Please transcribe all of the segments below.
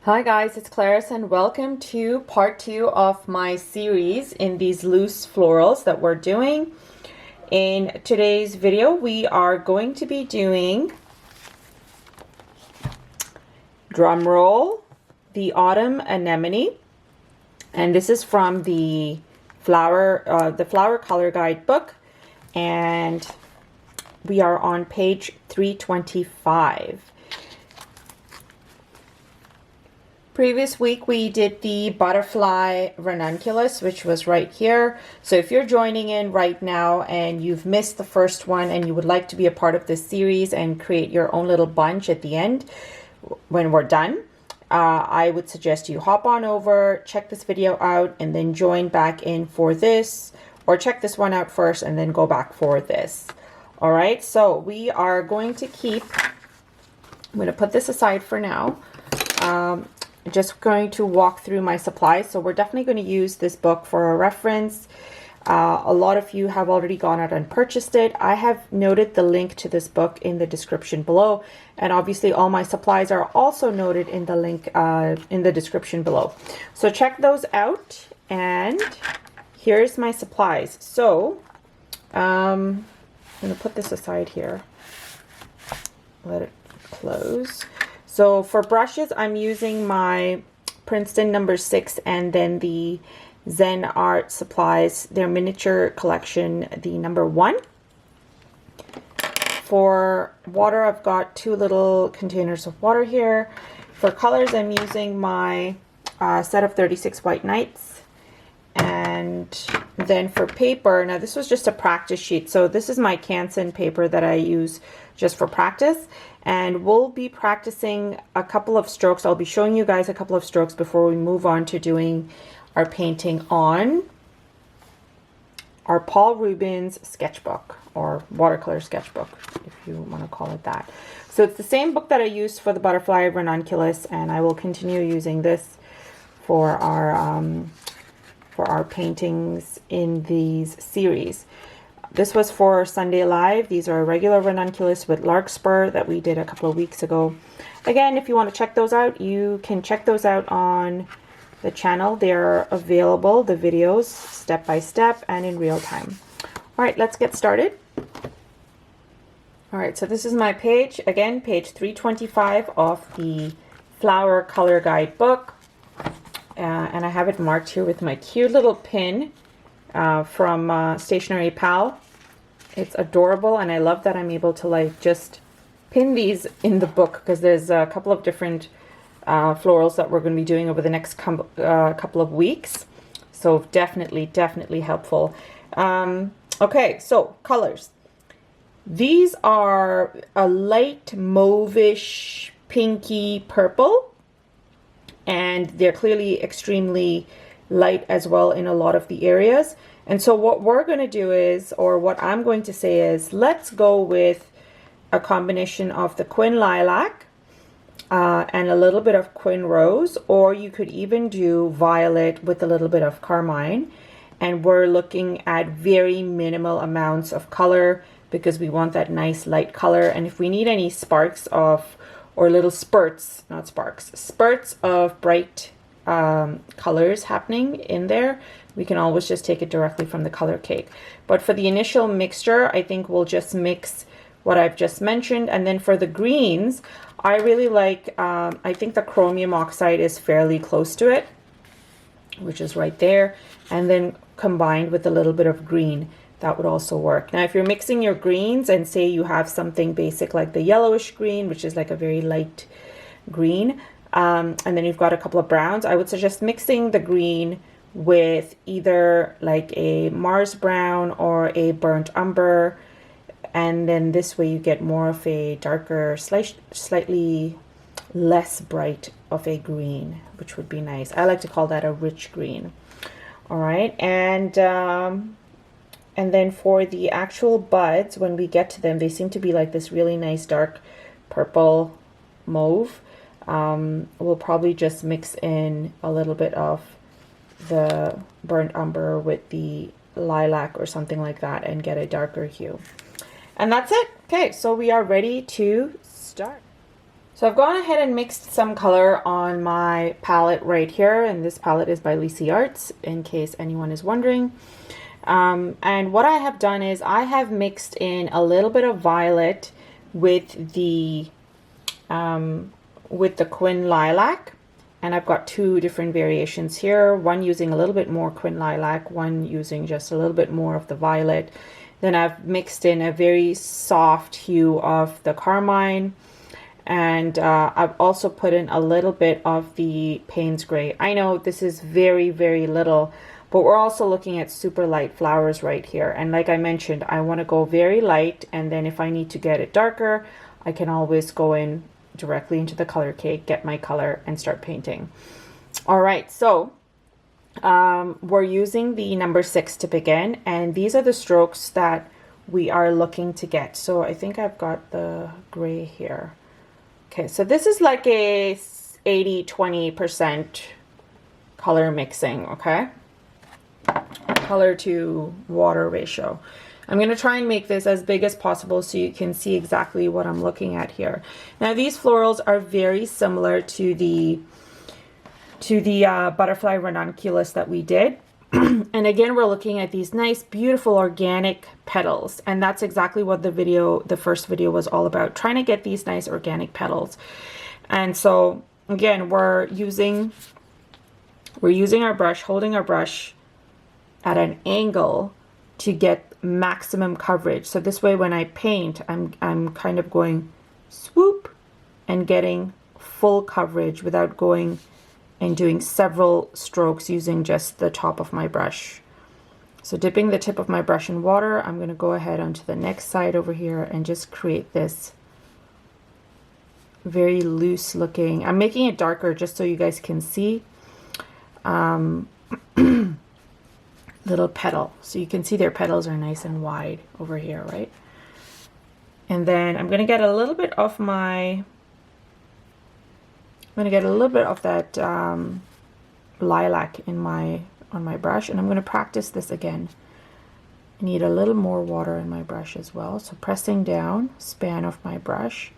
Hi guys, it's Clarice and welcome to part 2 of my series in these loose florals that we're doing. In today's video, we are going to be doing, drum roll, the Autumn Anemone. And this is from the flower color guide book. And we are on page 325. Previous week we did the Butterfly Ranunculus, which was right here. So if you're joining in right now and you've missed the first one and you would like to be a part of this series and create your own little bunch at the end when we're done, I would suggest you hop on over, check this video out, and then join back in for this, or check this one out first and then go back for this. All right, so we are going to keep, I'm going to put this aside for now. Just going to walk through my supplies. So we're definitely going to use this book for a reference. A lot of you have already gone out and purchased it. I have noted the link to this book in the description below, and obviously all my supplies are also noted in the link in the description below. So check those out, and here's my supplies. So I'm going to put this aside here. Let it close. So for brushes, I'm using my Princeton #6 and then the Zen Art supplies, their miniature collection, the #1. For water, I've got 2 little containers of water here. For colors, I'm using my set of 36 White Knights. And then for paper, now this was just a practice sheet. So this is my Canson paper that I use just for practice. And we'll be practicing a couple of strokes. I'll be showing you guys a couple of strokes before we move on to doing our painting on our Paul Rubens sketchbook, or watercolor sketchbook, if you want to call it that. So it's the same book that I used for the Butterfly Ranunculus, and I will continue using this for our paintings in these series. This was for Sunday Live. These are a regular ranunculus with larkspur that we did a couple of weeks ago. Again, if you want to check those out, you can check those out on the channel. They're available, the videos, step by step and in real time. All right, let's get started. All right, so this is my page. Again, page 325 of the Flower Color Guide book. And I have it marked here with my cute little pin from Stationery Pal. It's adorable, and I love that I'm able to like just pin these in the book, because there's a couple of different florals that we're going to be doing over the next couple of weeks. So definitely helpful. Okay, so colors. These are a light mauvish pinky purple, and they're clearly extremely light as well in a lot of the areas. And so what we're going to do is, or what I'm going to say is, let's go with a combination of the Quin Lilac and a little bit of Quin Rose, or you could even do violet with a little bit of carmine. And we're looking at very minimal amounts of color because we want that nice light color. And if we need any sparks of, or little spurts, not sparks, spurts of bright colors happening in there, we can always just take it directly from the color cake. But for the initial mixture, I think we'll just mix what I've just mentioned. And then for the greens, I really like, I think the chromium oxide is fairly close to it, which is right there. And then combined with a little bit of green, that would also work. Now, if you're mixing your greens and say you have something basic like the yellowish green, which is like a very light green, and then you've got a couple of browns, I would suggest mixing the green with either like a Mars brown or a burnt umber, and then this way you get more of a darker, slightly less bright of a green, which would be nice. I like to call that a rich green. All right, and then for the actual buds, when we get to them, they seem to be like this really nice dark purple mauve. We'll probably just mix in a little bit of the burnt umber with the lilac or something like that and get a darker hue. And that's it. Okay, so we are ready to start. So I've gone ahead and mixed some color on my palette right here, and this palette is by Zen Art, in case anyone is wondering. And what I have done is I have mixed in a little bit of violet with the Quin Lilac, and I've got two different variations here, one using a little bit more Quin Lilac, one using just a little bit more of the violet. Then I've mixed in a very soft hue of the carmine, and I've also put in a little bit of the Payne's Gray. I know this is very, very little, but we're also looking at super light flowers right here. And like I mentioned, I want to go very light, and then if I need to get it darker, I can always go in directly into the color cake, get my color, and start painting. All right, so we're using the number 6 to begin, and these are the strokes that we are looking to get. So I think I've got the gray here. Okay, so this is like a 80-20% color mixing, okay? Color to water ratio. I'm going to try and make this as big as possible so you can see exactly what I'm looking at here. Now these florals are very similar to the Butterfly Ranunculus that we did. And again, we're looking at these nice, beautiful, organic petals. And that's exactly what the first video was all about, trying to get these nice organic petals. And so again, we're using our brush, holding our brush at an angle to get maximum coverage. So this way, when I paint, I'm kind of going swoop and getting full coverage without going and doing several strokes using just the top of my brush. So dipping the tip of my brush in water, I'm going to go ahead onto the next side over here and just create this very loose looking, I'm making it darker just so you guys can see, little petal. So you can see their petals are nice and wide over here, right? And then I'm going to get a little bit of that lilac on my brush, and I'm going to practice this again. I need a little more water in my brush as well. So pressing down, span of my brush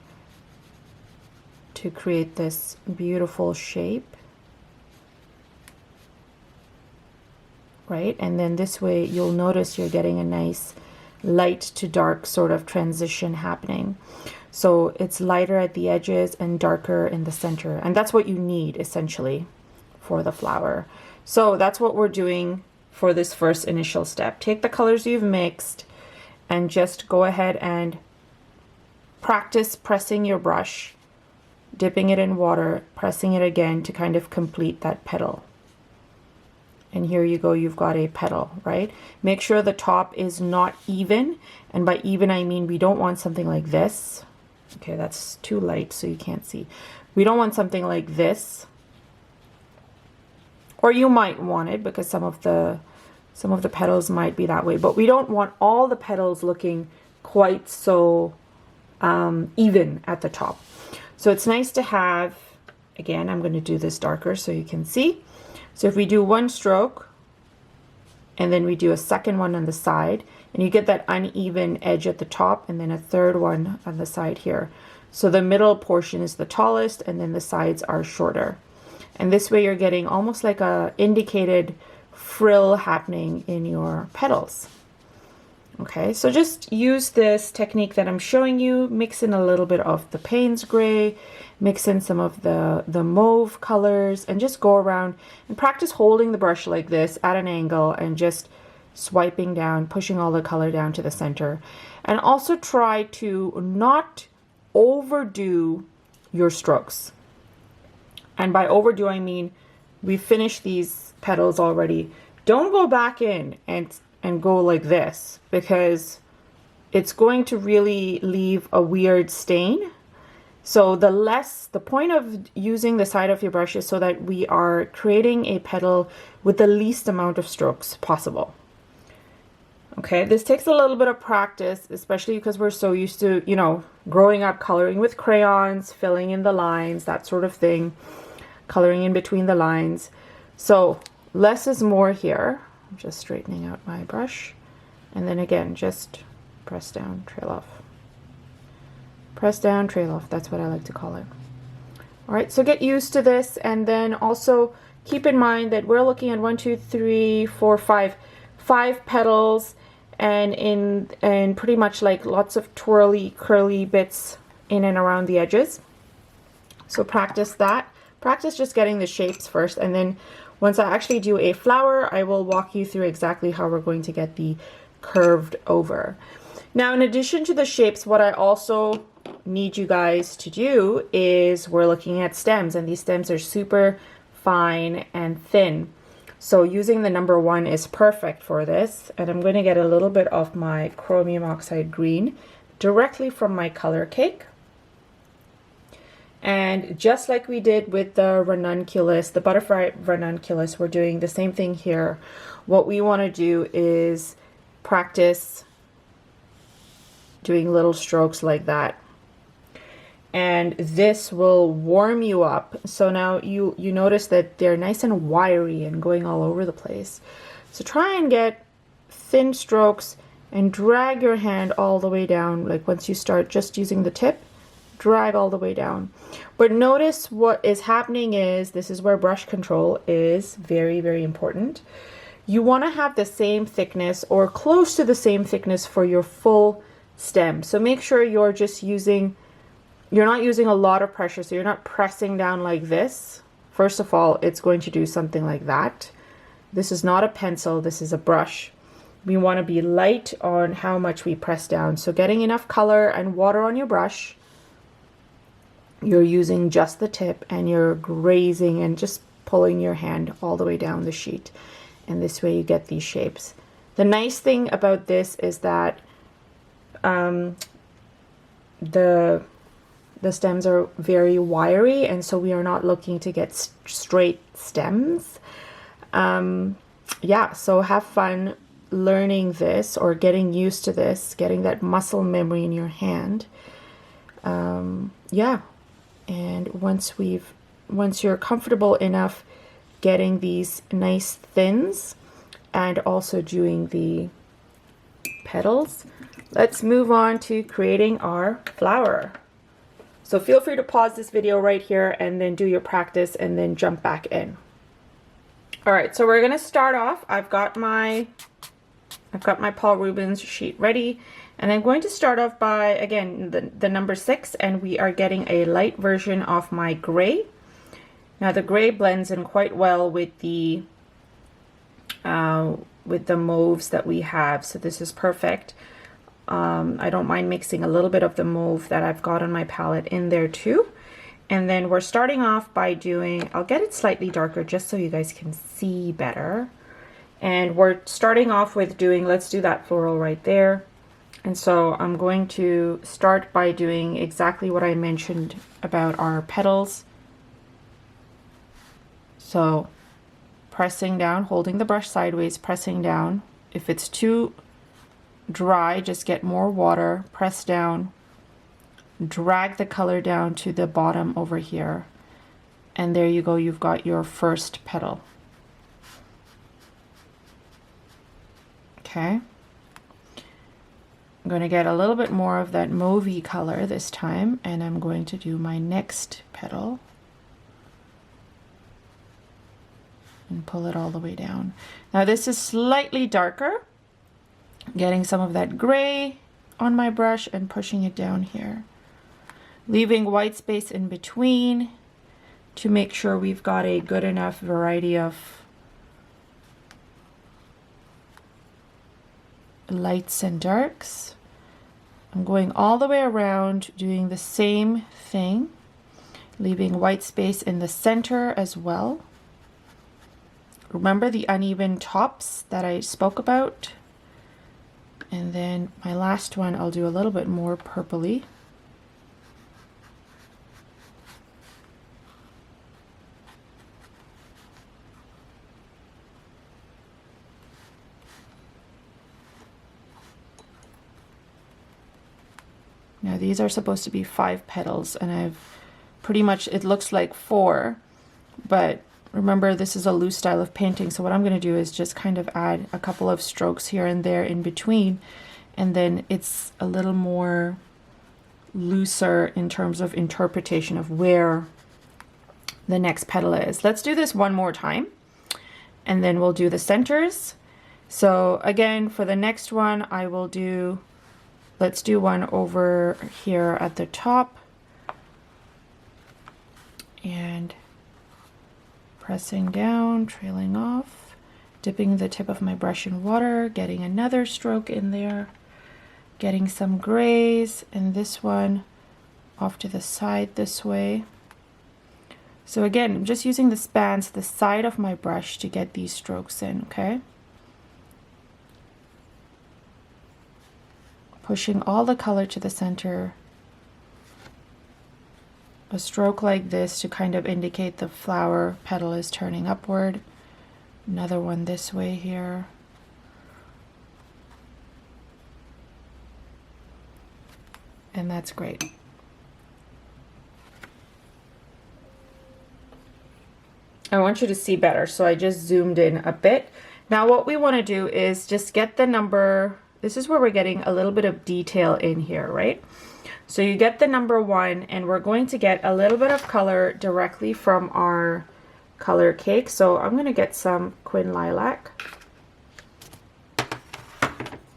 to create this beautiful shape. Right? And then this way you'll notice you're getting a nice light to dark sort of transition happening. So it's lighter at the edges and darker in the center. And that's what you need essentially for the flower. So that's what we're doing for this first initial step. Take the colors you've mixed and just go ahead and practice pressing your brush, dipping it in water, pressing it again to kind of complete that petal. And here you go, you've got a petal, right? Make sure the top is not even. And by even, I mean we don't want something like this. Okay, that's too light so you can't see. We don't want something like this. Or you might want it because some of the petals might be that way. But we don't want all the petals looking quite so even at the top. So it's nice to have, again, I'm going to do this darker so you can see. So if we do one stroke and then we do a second one on the side, and you get that uneven edge at the top, and then a third one on the side here. So the middle portion is the tallest and then the sides are shorter. And this way you're getting almost like a indicated frill happening in your petals. Okay, so just use this technique that I'm showing you, mix in a little bit of the Payne's Gray, mix in some of the mauve colors, and just go around and practice holding the brush like this at an angle and just swiping down, pushing all the color down to the center. And also try to not overdo your strokes. And by overdo, I mean we've finished these petals already. Don't go back in and go like this, because it's going to really leave a weird stain. So the point of using the side of your brush is so that we are creating a petal with the least amount of strokes possible. Okay, this takes a little bit of practice, especially because we're so used to, you know, growing up coloring with crayons, filling in the lines, that sort of thing, coloring in between the lines. So less is more here. I'm just straightening out my brush. And then again, just press down, trail off. Press down, trail off. That's what I like to call it. All right, so get used to this, and then also keep in mind that we're looking at 1, 2, 3, 4, 5 petals, and pretty much like lots of twirly, curly bits in and around the edges. So practice that. Practice just getting the shapes first, and then once I actually do a flower, I will walk you through exactly how we're going to get the curved over. Now, in addition to the shapes, what I also need you guys to do is we're looking at stems, and these stems are super fine and thin. So using the number 1 is perfect for this. And I'm going to get a little bit of my chromium oxide green directly from my color cake. And just like we did with the ranunculus, the butterfly ranunculus, we're doing the same thing here. What we want to do is practice doing little strokes like that. And this will warm you up. So now you notice that they're nice and wiry and going all over the place. So try and get thin strokes and drag your hand all the way down. Like once you start just using the tip, drag all the way down. But notice what is happening is, this is where brush control is very, very important. You want to have the same thickness or close to the same thickness for your full stem. So make sure you're just using, you're not using a lot of pressure. So you're not pressing down like this. First of all, it's going to do something like that. This is not a pencil, this is a brush. We want to be light on how much we press down. So getting enough color and water on your brush. You're using just the tip and you're grazing and just pulling your hand all the way down the sheet. And this way you get these shapes. The nice thing about this is that the stems are very wiry, and so we are not looking to get straight stems. Yeah, so have fun learning this or getting used to this, getting that muscle memory in your hand. Yeah, and once you're comfortable enough getting these nice thins and also doing the petals, let's move on to creating our flower. So feel free to pause this video right here and then do your practice and then jump back in. All right, so we're gonna start off. I've got my Paul Rubens sheet ready, and I'm going to start off by, again, the number 6, and we are getting a light version of my gray. Now the gray blends in quite well with the mauves that we have, so this is perfect. I don't mind mixing a little bit of the mauve that I've got on my palette in there too. And then we're starting off by doing, I'll get it slightly darker just so you guys can see better. And we're starting off with doing, let's do that floral right there. And so I'm going to start by doing exactly what I mentioned about our petals. So pressing down, holding the brush sideways, pressing down. If it's too dry, just get more water, press down, drag the color down to the bottom over here, and there you go, you've got your first petal. Okay, I'm going to get a little bit more of that mauvey color this time, and I'm going to do my next petal and pull it all the way down. Now this is slightly darker, getting some of that gray on my brush and pushing it down here, leaving white space in between to make sure we've got a good enough variety of lights and darks. I'm going all the way around doing the same thing, leaving white space in the center as well. Remember the uneven tops that I spoke about? And then my last one, I'll do a little bit more purpley. Now these are supposed to be 5 petals, and I've pretty much, it looks like 4, but remember this is a loose style of painting, so what I'm going to do is just kind of add a couple of strokes here and there in between, and then it's a little more looser in terms of interpretation of where the next petal is. Let's do this one more time and then we'll do the centers. So again, for the next one, I will do, let's do one over here at the top and pressing down, trailing off, dipping the tip of my brush in water, getting another stroke in there, getting some grays, and this one off to the side this way. So again, I'm just using the spans, the side of my brush to get these strokes in, okay? Pushing all the color to the center. A stroke like this to kind of indicate the flower petal is turning upward. Another one this way here. And that's great. I want you to see better, so I just zoomed in a bit. Now what we want to do is just get the number, this is where we're getting a little bit of detail in here, right? So you get the number 1, and we're going to get a little bit of color directly from our color cake. So I'm going to get some Quin Lilac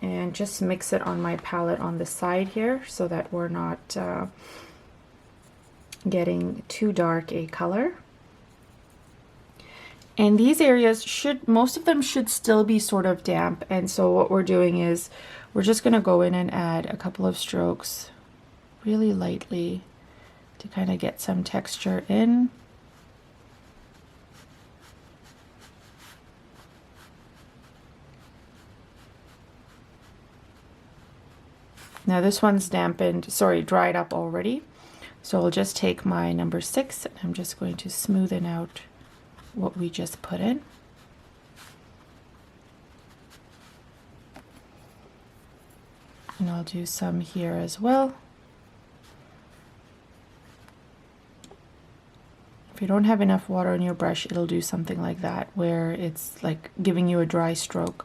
and just mix it on my palette on the side here so that we're not getting too dark a color. And these areas should, most of them should still be sort of damp. And so what we're doing is we're just going to go in and add a couple of strokes really lightly to kind of get some texture in. Now this one's dampened, sorry, dried up already. So I'll just take my number 6 and I'm just going to smoothen out what we just put in. And I'll do some here as well. If you don't have enough water in your brush, it'll do something like that, where it's like giving you a dry stroke.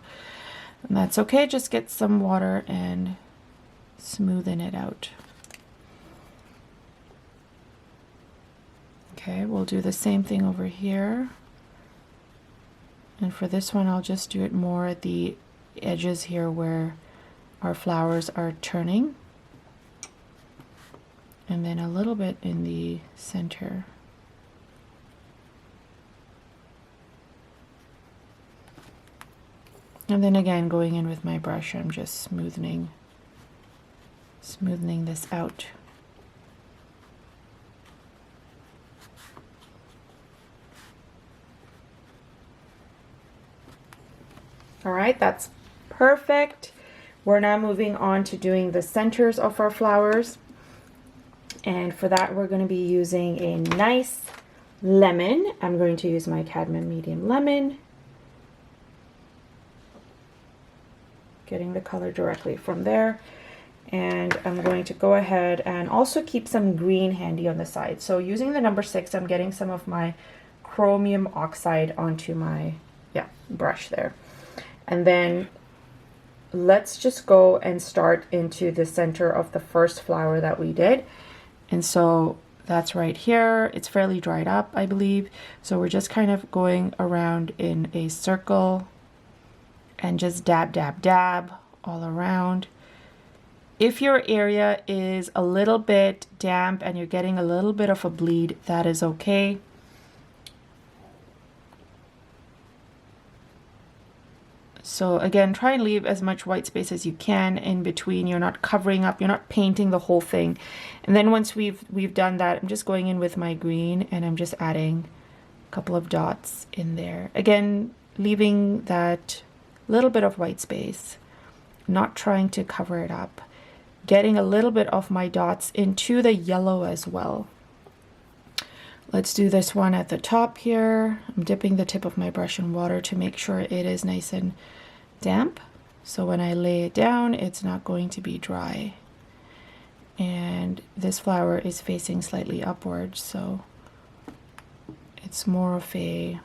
And that's okay, just get some water and smoothen it out. Okay, we'll do the same thing over here. And for this one, I'll just do it more at the edges here where our flowers are turning. And then a little bit in the center. And then again, going in with my brush, I'm just smoothing this out. All right, that's perfect. We're now moving on to doing the centers of our flowers. And for that, we're going to be using a nice lemon. I'm going to use my cadmium medium lemon. Getting the color directly from there. And I'm going to go ahead and also keep some green handy on the side. So using the number 6, I'm getting some of my chromium oxide onto my brush there. And then let's just go and start into the center of the first flower that we did. And so that's right here. It's fairly dried up, I believe. So we're just kind of going around in a circle and just dab, dab, dab all around. If your area is a little bit damp and you're getting a little bit of a bleed, that is okay. So again, try and leave as much white space as you can in between. You're not covering up, you're not painting the whole thing. And then once we've done that, I'm just going in with my green and I'm just adding a couple of dots in there. Again, leaving that little bit of white space, not trying to cover it up. Getting a little bit of my dots into the yellow as well. Let's do this one at the top here. I'm dipping the tip of my brush in water to make sure it is nice and damp. So when I lay it down, it's not going to be dry. And this flower is facing slightly upwards, so it's more of a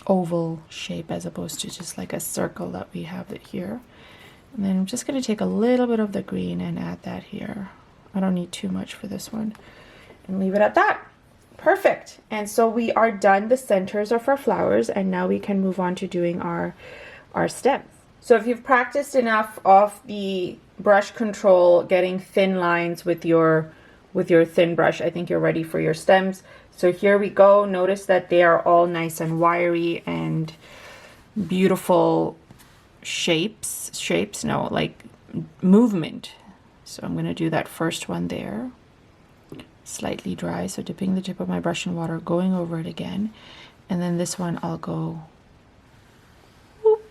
oval shape as opposed to just like a circle that we have it here. And then I'm just going to take a little bit of the green and add that here I don't need too much for this one. And leave it at that. Perfect. And so we are done the centers of our flowers, and now we can move on to doing our stems. So if you've practiced enough of the brush control, getting thin lines with your thin brush, I think you're ready for your stems. So here we go. Notice that they are all nice and wiry and beautiful shapes, no, like movement. So I'm going to do that first one there. Slightly dry, so dipping the tip of my brush in water, going over it again. And then this one I'll go whoop.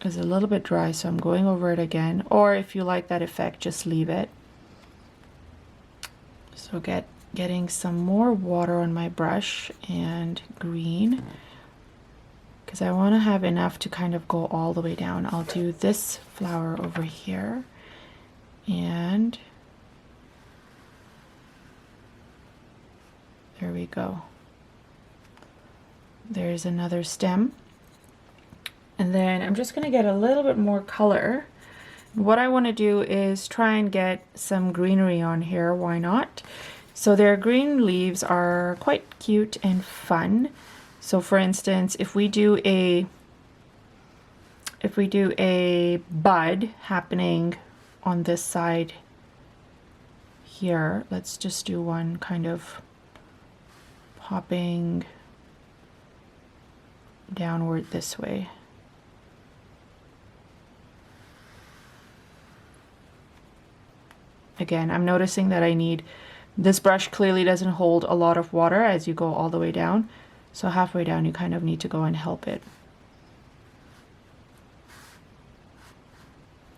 It's a little bit dry, so I'm going over it again. Or if you like that effect, just leave it. So getting some more water on my brush and green, because I want to have enough to kind of go all the way down. I'll do this flower over here, and there we go. There's another stem. And then I'm just going to get a little bit more color. What I want to do is try and get some greenery on here. Why not? So their green leaves are quite cute and fun. So for instance, if we do a bud happening on this side here, let's just do one kind of popping downward this way. Again, I'm noticing that this brush clearly doesn't hold a lot of water as you go all the way down. So halfway down, you kind of need to go and help it.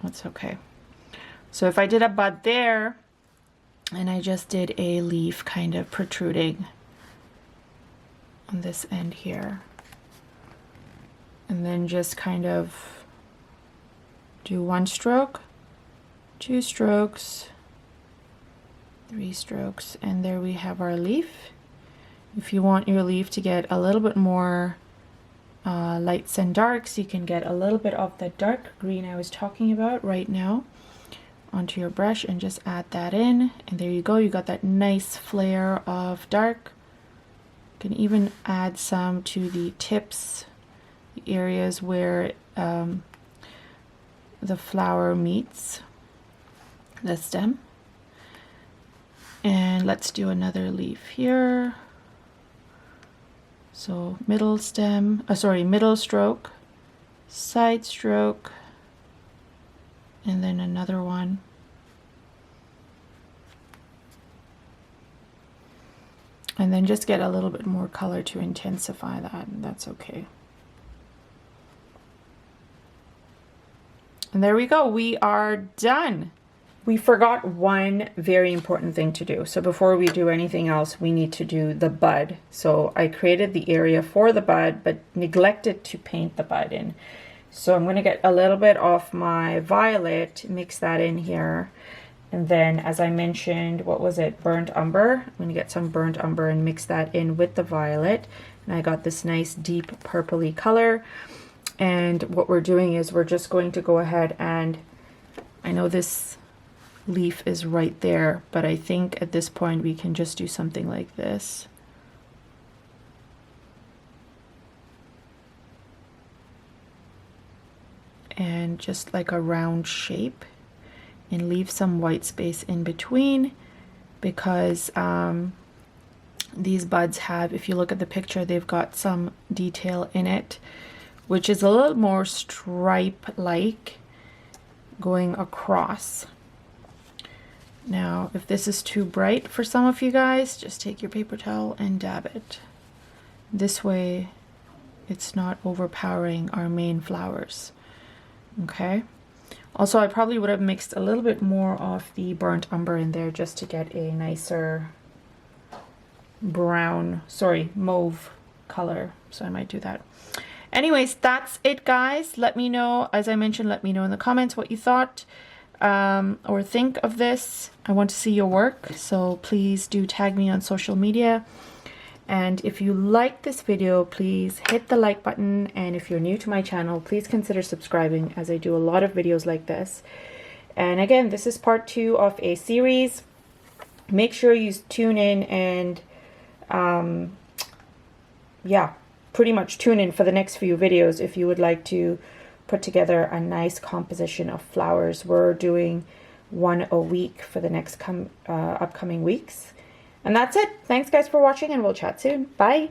That's okay. So if I did a bud there, and I just did a leaf kind of protruding on this end here, and then just kind of do 1 stroke, 2 strokes, 3 strokes, and there we have our leaf. If you want your leaf to get a little bit more lights and darks, you can get a little bit of the dark green I was talking about right now onto your brush and just add that in, and there you go. You got that nice flare of dark. You can even add some to the tips, the areas where the flower meets the stem. And let's do another leaf here. So middle stroke, side stroke, and then another one. And then just get a little bit more color to intensify that, and that's okay. And there we go, we are done. We forgot one very important thing to do. So before we do anything else, we need to do the bud. So I created the area for the bud, but neglected to paint the bud in. So I'm going to get a little bit of my violet, mix that in here. And then, as I mentioned, what was it? Burnt umber. I'm going to get some burnt umber and mix that in with the violet. And I got this nice deep purpley color. And what we're doing is we're just going to go ahead and, I know this leaf is right there, but I think at this point we can just do something like this. And just like a round shape, and leave some white space in between, because these buds have, if you look at the picture, they've got some detail in it, which is a little more stripe-like going across. Now, if this is too bright for some of you guys, just take your paper towel and dab it. This way, it's not overpowering our main flowers. Okay? Also, I probably would have mixed a little bit more of the burnt umber in there just to get a nicer mauve color. So I might do that. Anyways, that's it, guys. Let me know, as I mentioned, let me know in the comments what you thought or think of this. I want to see your work, so please do tag me on social media. And if you like this video, please hit the like button. And if you're new to my channel, please consider subscribing, as I do a lot of videos like this. And again, this is part 2 of a series. Make sure you tune in and yeah, pretty much tune in for the next few videos if you would like to put together a nice composition of flowers. We're doing one a week for the next upcoming weeks. And that's it. Thanks guys for watching, and we'll chat soon. Bye.